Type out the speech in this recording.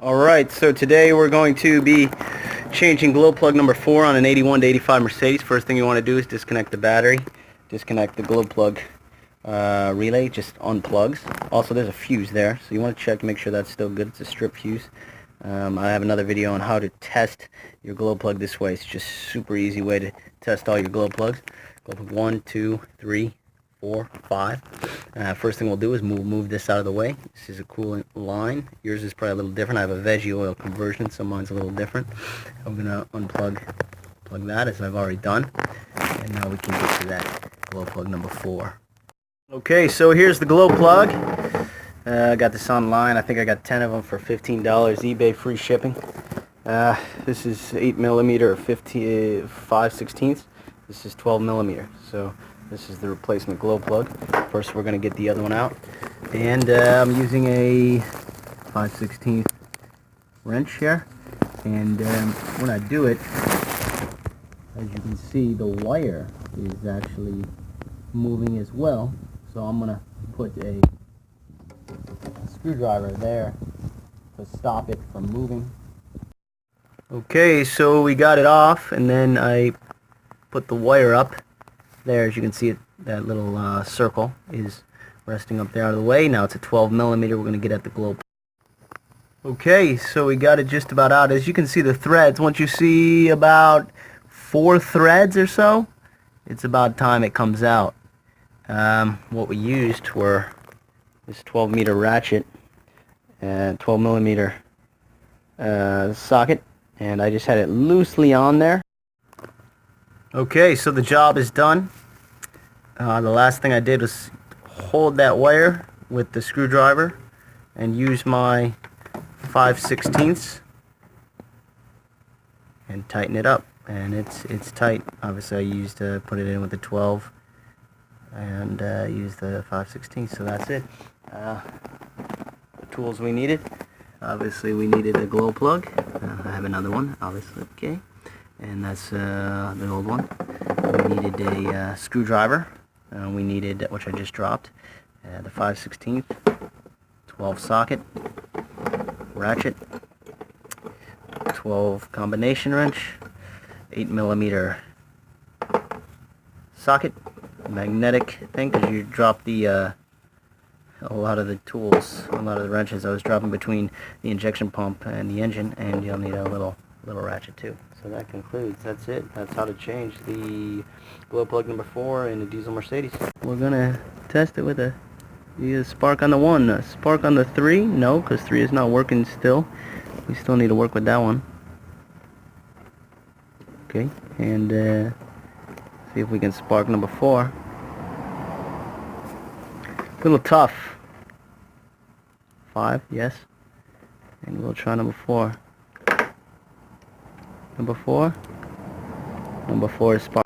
Alright, so today we're going to be changing glow plug number 4 on an 81 to 85 Mercedes. First thing you want to do is disconnect the battery, disconnect the glow plug relay, just unplugs. Also there's a fuse there, so you want to check to make sure that's still good. It's a strip fuse. I have another video on how to test your glow plug this way. It's just super easy way to test all your glow plugs. Glow plug 1, 2, 3, 4, 5. First thing we'll do is move this out of the way. This is a coolant line. Yours is probably a little different. I have a veggie oil conversion, so mine's a little different. I'm going to plug that, as I've already done. And now we can get to that glow plug number 4. Okay, so here's the glow plug. I got this online. I think I got 10 of them for $15. eBay free shipping. This is 8mm or 5/16. This is 12mm. So this is the replacement glow plug. First we're going to get the other one out. And I'm using a 5/16 wrench here. And when I do it, as you can see, the wire is actually moving as well. So I'm going to put a screwdriver there to stop it from moving. Okay, so we got it off, and then I put the wire up there. As you can see, that little circle is resting up there out of the way. Now it's a 12mm. We're going to get at the glow. Okay, so we got it just about out. As you can see, the threads, once you see about 4 threads or so, it's about time it comes out. What we used were this 12mm ratchet and 12mm socket, and I just had it loosely on there. Okay, so the job is done. The last thing I did was hold that wire with the screwdriver and use my 5/16 and tighten it up, and it's tight. Obviously I used to put it in with the 12 and use the 5/16, so that's it. The tools we needed. Obviously we needed a glow plug. I have another one, obviously, okay. And that's the old one. We needed a screwdriver. We needed, which I just dropped, the 5/16, 12 socket, ratchet, 12 combination wrench, 8mm socket, magnetic thing, because you drop the a lot of the tools, a lot of the wrenches I was dropping between the injection pump and the engine, and you'll need a little ratchet too. So that concludes. That's it. That's how to change the glow plug number 4 in a diesel Mercedes. We're gonna test it with a spark on the 1, a spark on the 3. No, because 3 is not working still. We still need to work with that one. Okay, and see if we can spark number 4. A little tough. 5, yes. And we'll try number 4. Number 4 is spark.